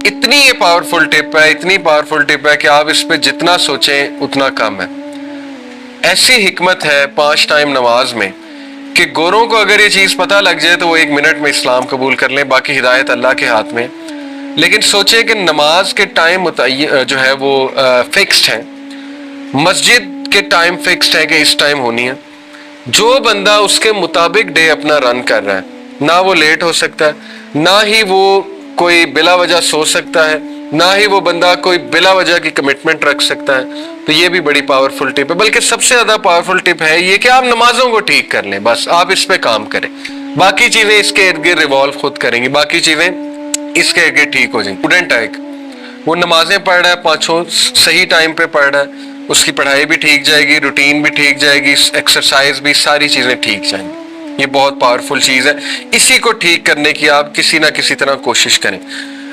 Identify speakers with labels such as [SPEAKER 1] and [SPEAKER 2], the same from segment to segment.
[SPEAKER 1] اتنی یہ پاورفل ٹپ ہے، اتنی پاورفل ٹپ ہے کہ آپ اس پہ جتنا سوچیں اتنا کم ہے۔ ایسی حکمت ہے 5 ٹائم نماز میں کہ گوروں کو اگر یہ چیز پتہ لگ جائے تو وہ 1 منٹ میں اسلام قبول کر لیں، باقی ہدایت اللہ کے ہاتھ میں۔ لیکن سوچیں کہ نماز کے ٹائم جو ہے وہ فکسڈ ہیں، مسجد کے ٹائم فکسڈ ہے کہ اس ٹائم ہونی ہے۔ جو بندہ اس کے مطابق ڈے اپنا رن کر رہا ہے، نہ وہ لیٹ ہو سکتا ہے، نہ ہی وہ کوئی بلا وجہ سو سکتا ہے، نہ ہی وہ بندہ کوئی بلا وجہ کی کمٹمنٹ رکھ سکتا ہے۔ تو یہ بھی بڑی پاورفل ٹپ ہے، بلکہ سب سے زیادہ پاورفل ٹپ ہے یہ کہ آپ نمازوں کو ٹھیک کر لیں، بس آپ اس پہ کام کریں، باقی چیزیں اس کے ارد گرد ریوالو خود کریں گی، باقی چیزیں اس کے ارد گرد ٹھیک ہو جائیں گی۔ اسٹوڈنٹ ہے ایک، وہ نمازیں پڑھ رہا ہے 5 صحیح ٹائم پہ پڑھ رہا ہے، اس کی پڑھائی بھی ٹھیک جائے گی، روٹین بھی ٹھیک جائے گی، ایکسرسائز بھی، ساری چیزیں ٹھیک جائیں گی۔ یہ بہت پاورفل چیز ہے، اسی کو ٹھیک کرنے کی آپ کسی نہ کسی طرح کوشش کریں۔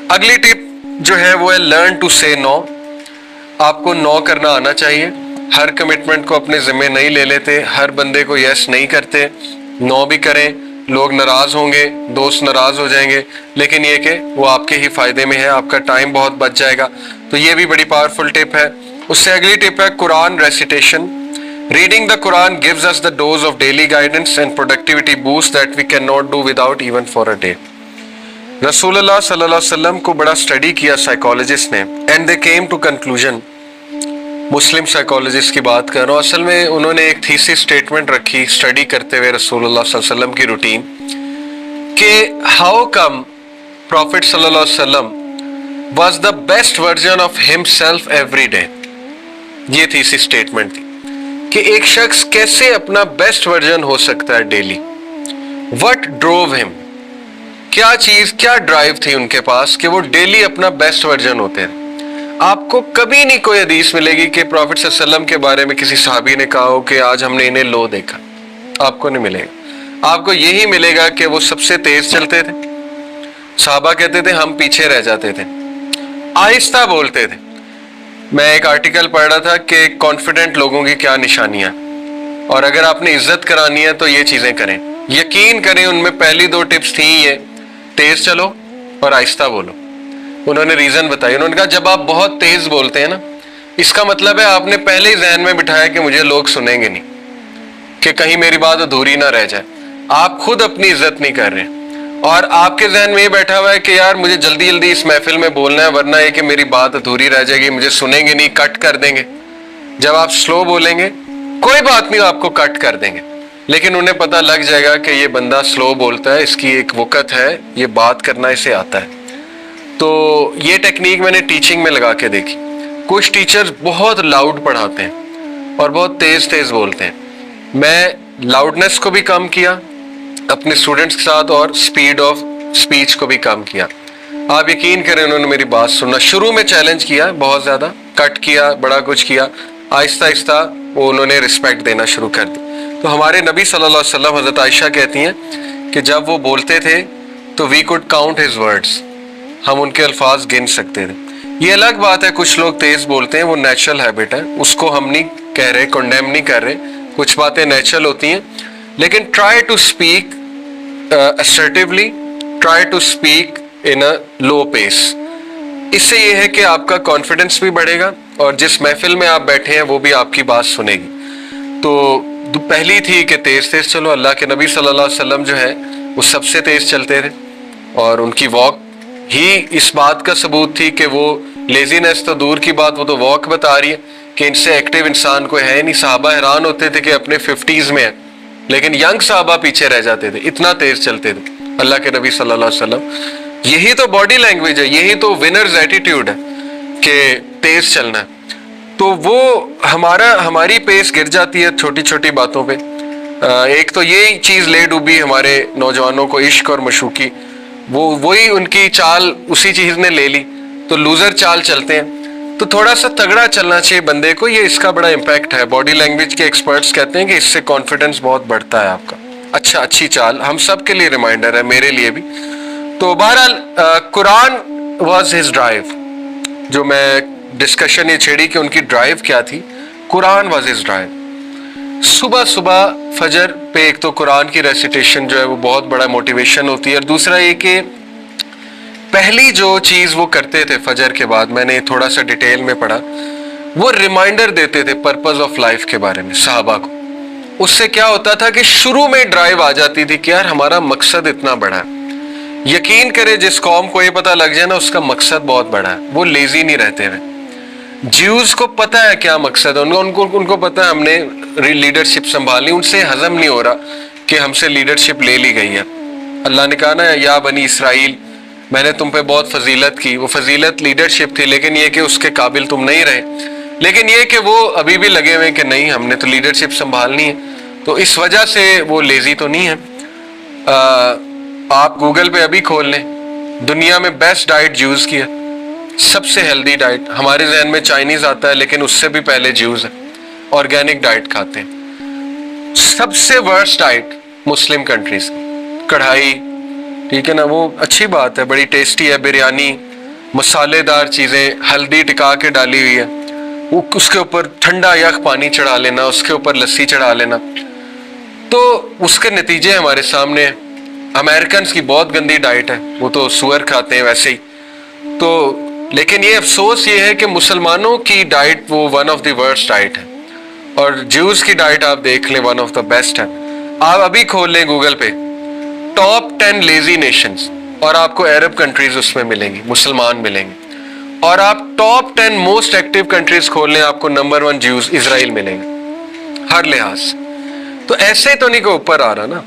[SPEAKER 1] اگلی ٹپ جو ہے وہ ہے لرن ٹو سے نو۔ آپ کو نو کرنا آنا چاہیے، ہر کمٹمنٹ کو اپنے ذمہ نہیں لے لیتے، ہر بندے کو یس نہیں کرتے، نو بھی کریں۔ لوگ ناراض ہوں گے، دوست ناراض ہو جائیں گے، لیکن یہ کہ وہ آپ کے ہی فائدے میں ہے، آپ کا ٹائم بہت بچ جائے گا۔ تو یہ بھی بڑی پاورفل ٹپ ہے۔ اس سے اگلی ٹپ ہے قرآن recitation. Reading the Quran gives us the dose of daily guidance and productivity boost that we cannot do without even for a day۔ رسول اللہ صلی اللہ علیہ وسلم کو بڑا اسٹڈی کیا سائیکالوجسٹ نے، and they came to conclusion, مسلم سائیکالوجسٹ کی بات کر رہا ہوں، اصل میں انہوں نے ایک تھیسس اسٹیٹمنٹ رکھی اسٹڈی کرتے ہوئے رسول اللہ صلی اللہ علیہ وسلم کی روٹین، کہ ہاؤ کم پروفٹ صلی اللہ علیہ وسلم was the best version of himself every day. یہ تھیسس اسٹیٹمنٹ تھی کہ ایک شخص کیسے اپنا بیسٹ ورژن ہو سکتا ہے ڈیلی۔ وٹ ڈروو ہم، کیا چیز، کیا ڈرائیو تھی ان کے پاس کہ وہ ڈیلی اپنا بیسٹ ورژن ہوتے ہیں۔ آپ کو کبھی نہیں کوئی حدیث ملے گی کہ پروفٹ صلی اللہ علیہ وسلم کے بارے میں کسی صحابی نے کہا ہو کہ آج ہم نے انہیں لو دیکھا، آپ کو نہیں ملے گا۔ آپ کو یہی ملے گا کہ وہ سب سے تیز چلتے تھے، صحابہ کہتے تھے ہم پیچھے رہ جاتے تھے، آہستہ بولتے تھے۔ میں ایک آرٹیکل پڑھ رہا تھا کہ کانفیڈنٹ لوگوں کی کیا نشانیاں، اور اگر آپ نے عزت کرانی ہے تو یہ چیزیں کریں۔ یقین کریں ان میں پہلی 2 ٹپس تھیں یہ، تیز چلو اور آہستہ بولو۔ انہوں نے ریزن بتائی، انہوں نے کہا جب آپ بہت تیز بولتے ہیں نا، اس کا مطلب ہے آپ نے پہلے ہی ذہن میں بٹھایا کہ مجھے لوگ سنیں گے نہیں، کہ کہیں میری بات ادھوری نہ رہ جائے۔ آپ خود اپنی عزت نہیں کر رہے، اور آپ کے ذہن میں یہ بیٹھا ہوا ہے کہ یار مجھے جلدی جلدی اس محفل میں بولنا ہے، ورنہ یہ کہ میری بات ادھوری رہ جائے گی، مجھے سنیں گے نہیں، کٹ کر دیں گے۔ جب آپ سلو بولیں گے کوئی بات نہیں، آپ کو کٹ کر دیں گے، لیکن انہیں پتہ لگ جائے گا کہ یہ بندہ سلو بولتا ہے، اس کی ایک وقت ہے، یہ بات کرنا اسے آتا ہے۔ تو یہ ٹیکنیک میں نے ٹیچنگ میں لگا کے دیکھی۔ کچھ ٹیچرز بہت لاؤڈ پڑھاتے ہیں اور بہت تیز تیز بولتے ہیں۔ میں لاؤڈنس کو بھی کم کیا اپنے اسٹوڈنٹس کے ساتھ، اور سپیڈ آف سپیچ کو بھی کم کیا۔ آپ یقین کریں انہوں نے میری بات سننا، شروع میں چیلنج کیا بہت زیادہ، کٹ کیا، بڑا کچھ کیا، آہستہ آہستہ وہ انہوں نے رسپیکٹ دینا شروع کر دی۔ تو ہمارے نبی صلی اللہ علیہ وسلم، حضرت عائشہ کہتی ہیں کہ جب وہ بولتے تھے تو we could count his words, ہم ان کے الفاظ گن سکتے تھے۔ یہ الگ بات ہے کچھ لوگ تیز بولتے ہیں، وہ نیچرل ہیبٹ ہے، اس کو ہم نہیں کہہ رہے، کنڈیم نہیں کر رہے، کچھ باتیں نیچرل ہوتی ہیں، لیکن try to speak assertively, try to speak in a low pace۔ اس سے یہ ہے کہ آپ کا کانفیڈنس بھی بڑھے گا، اور جس محفل میں آپ بیٹھے ہیں وہ بھی آپ کی بات سنے گی۔ تو پہلی تھی کہ تیز تیز چلو۔ اللہ کے نبی صلی اللہ علیہ وسلم جو ہے وہ سب سے تیز چلتے تھے، اور ان کی واک ہی اس بات کا ثبوت تھی کہ وہ لیزینس تو دور کی بات، وہ تو واک بتا رہی ہے کہ ان سے ایکٹیو انسان کوئی ہے نہیں۔ صحابہ حیران ہوتے تھے کہ اپنے 50s میں ہے، لیکن ینگ صحابہ پیچھے رہ جاتے تھے، اتنا تیز چلتے تھے اللہ کے نبی صلی اللہ علیہ وسلم۔ یہی تو باڈی لینگویج ہے، یہی تو ونرز ایٹیٹیوڈ ہے کہ تیز چلنا ہے۔ تو وہ ہماری پیس گر جاتی ہے چھوٹی چھوٹی باتوں پہ۔ ایک تو یہی چیز لے ڈوبی ہمارے نوجوانوں کو، عشق اور مشوقی، وہی ان کی چال اسی چیز نے لے لی، تو لوزر چال چلتے ہیں۔ تو تھوڑا سا تگڑا چلنا چاہیے بندے کو، یہ اس کا بڑا امپیکٹ ہے۔ باڈی لینگویج کے ایکسپرٹس کہتے ہیں کہ اس سے کانفیڈنس بہت بڑھتا ہے آپ کا۔ اچھی چال ہم سب کے لیے ریمائنڈر ہے، میرے لیے بھی۔ تو بہرحال قرآن واز ہز ڈرائیو، جو میں ڈسکشن یہ چھیڑی کہ ان کی ڈرائیو کیا تھی، قرآن واز ہز ڈرائیو۔ صبح فجر پہ ایک تو قرآن کی ریسیٹیشن جو ہے وہ بہت بڑا موٹیویشن ہوتی ہے، اور دوسرا یہ کہ پہلی جو چیز وہ کرتے تھے فجر کے بعد، میں نے تھوڑا سا ڈیٹیل میں پڑھا، وہ ریمائنڈر دیتے تھے پرپز آف لائف کے بارے میں صحابہ کو. اس سے کیا ہوتا تھا کہ شروع میں ڈرائیو آ جاتی تھی کہ یار ہمارا مقصد اتنا بڑا ہے. یقین کرے جس قوم کو یہ پتا لگ جائے نا اس کا مقصد بہت بڑا ہے، وہ لیزی نہیں رہتے ہوئے. جیوز کو پتا ہے کیا مقصد ہے، ان کو پتا ہے ہم نے لیڈرشپ سنبھالنی. ان سے ہضم نہیں ہو رہا کہ ہم سے لیڈرشپ لے لی گئی ہے. اللہ نے کہا نا یا بنی اسرائیل میں نے تم پہ بہت فضیلت کی. وہ فضیلت لیڈرشپ تھی، لیکن یہ کہ اس کے قابل تم نہیں رہے. لیکن یہ کہ وہ ابھی بھی لگے ہوئے کہ نہیں ہم نے تو لیڈرشپ سنبھالنی ہے. تو اس وجہ سے وہ لیزی تو نہیں ہے. آپ گوگل پہ ابھی کھول لیں، دنیا میں بیسٹ ڈائٹ جیوز کی ہے، سب سے ہیلدی ڈائٹ. ہمارے ذہن میں چائنیز آتا ہے لیکن اس سے بھی پہلے جیوز ہے. آرگینک ڈائٹ کھاتے ہیں. سب سے ورسٹ ڈائٹ مسلم کنٹریز کی کڑھائی، ٹھیک ہے نا، وہ اچھی بات ہے، بڑی ٹیسٹی ہے. بریانی، مسالے دار چیزیں، ہلدی ٹکا کے ڈالی ہوئی ہے، وہ اس کے اوپر ٹھنڈا یخ پانی چڑھا لینا، اس کے اوپر لسی چڑھا لینا. تو اس کے نتیجے ہمارے سامنے. امریکنز کی بہت گندی ڈائٹ ہے، وہ تو سور کھاتے ہیں ویسے ہی. تو لیکن یہ افسوس یہ ہے کہ مسلمانوں کی ڈائٹ وہ one of the worst diet ہے، اور جیوز کی ڈائٹ آپ دیکھ لیں ون آف دا بیسٹ ہے. آپ ابھی کھول لیں گوگل پہ ٹاپ 10 لیزی نیشنز، اور آپ کو عرب کنٹریز اس میں ملیں گی، مسلمان ملیں گے. اور آپ ٹاپ 10 موسٹ ایکٹیو کنٹریز کھول لیں، آپ کو نمبر 1 جیوز اسرائیل ملیں گے ہر لحاظ سے. تو ایسے تو نہیں کہ اوپر آ رہا نا.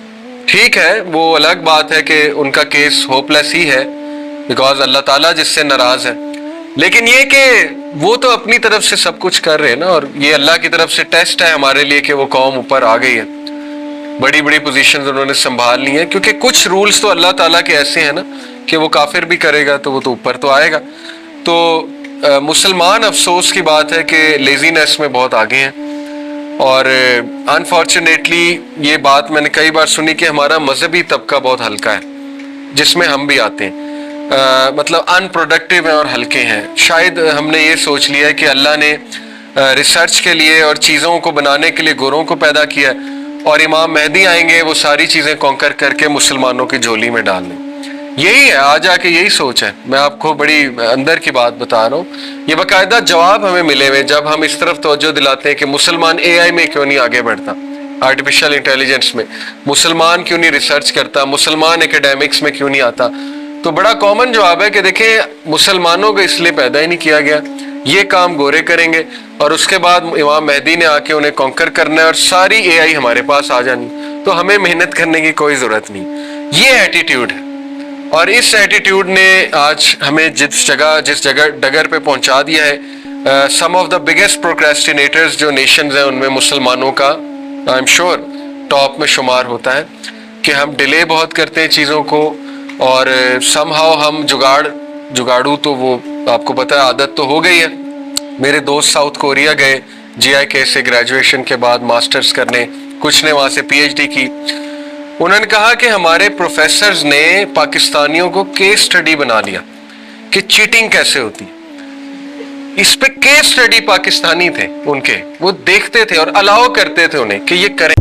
[SPEAKER 1] ٹھیک ہے وہ الگ بات ہے کہ ان کا کیس ہوپ لیس ہی ہے بیکاز اللہ تعالیٰ جس سے ناراض ہے. لیکن یہ کہ وہ تو اپنی طرف سے سب کچھ کر رہے ہیں نا، اور یہ اللہ کی طرف سے ٹیسٹ ہے ہمارے لیے کہ وہ قوم اوپر آ گئی ہے. بڑی بڑی پوزیشنز انہوں نے سنبھال لی ہیں، کیونکہ کچھ رولز تو اللہ تعالیٰ کے ایسے ہیں نا کہ وہ کافر بھی کرے گا تو وہ تو اوپر تو آئے گا. تو مسلمان افسوس کی بات ہے کہ لیزینس میں بہت آگے ہیں. اور انفارچونیٹلی یہ بات میں نے کئی بار سنی کہ ہمارا مذہبی طبقہ بہت ہلکا ہے، جس میں ہم بھی آتے ہیں. مطلب ان پروڈکٹیو ہیں اور ہلکے ہیں. شاید ہم نے یہ سوچ لیا ہے کہ اللہ نے ریسرچ کے لیے اور چیزوں کو بنانے کے لیے گوروں کو پیدا کیا ہے، اور امام مہدی آئیں گے وہ ساری چیزیں کانکر کر کے مسلمانوں کی جھولی میں ڈال دیں. یہی ہے آج آ کے یہی سوچ ہے. میں آپ کو بڑی اندر کی بات بتا رہا ہوں. یہ باقاعدہ جواب ہمیں ملے ہوئے جب ہم اس طرف توجہ دلاتے ہیں کہ مسلمان اے آئی میں کیوں نہیں آگے بڑھتا، آرٹیفیشل انٹیلیجنس میں مسلمان کیوں نہیں ریسرچ کرتا، مسلمان اکیڈیمکس میں کیوں نہیں آتا. تو بڑا کامن جواب ہے کہ دیکھیں مسلمانوں کو اس لیے پیدا ہی نہیں کیا گیا. یہ کام گورے کریں گے اور اس کے بعد امام مہدی نے آ کے انہیں کانکر کرنا ہے اور ساری اے آئی ہمارے پاس آ جانی، تو ہمیں محنت کرنے کی کوئی ضرورت نہیں. یہ ایٹیٹیوڈ ہے، اور اس ایٹیٹیوڈ نے آج ہمیں جس جگہ ڈگر پہ پہنچا دیا ہے. سم آف دا بگیسٹ پروکریسٹینیٹرز جو نیشنز ہیں ان میں مسلمانوں کا آئی ایم شیور ٹاپ میں شمار ہوتا ہے کہ ہم ڈیلے بہت کرتے ہیں چیزوں کو، اور سم ہاؤ ہم جگاڑو تو وہ آپ کو پتہ ہے عادت تو ہو گئی ہے. میرے دوست ساؤتھ کوریا گئے جی آئی کے سے گریجویشن کے بعد ماسٹرز کرنے، کچھ نے وہاں سے پی ایچ ڈی کی. انہوں نے کہا کہ ہمارے پروفیسرز نے پاکستانیوں کو کیس سٹڈی بنا لیا کہ چیٹنگ کیسے ہوتی. اس پہ کیس سٹڈی پاکستانی تھے ان کے، وہ دیکھتے تھے اور الاؤ کرتے تھے انہیں کہ یہ کریں.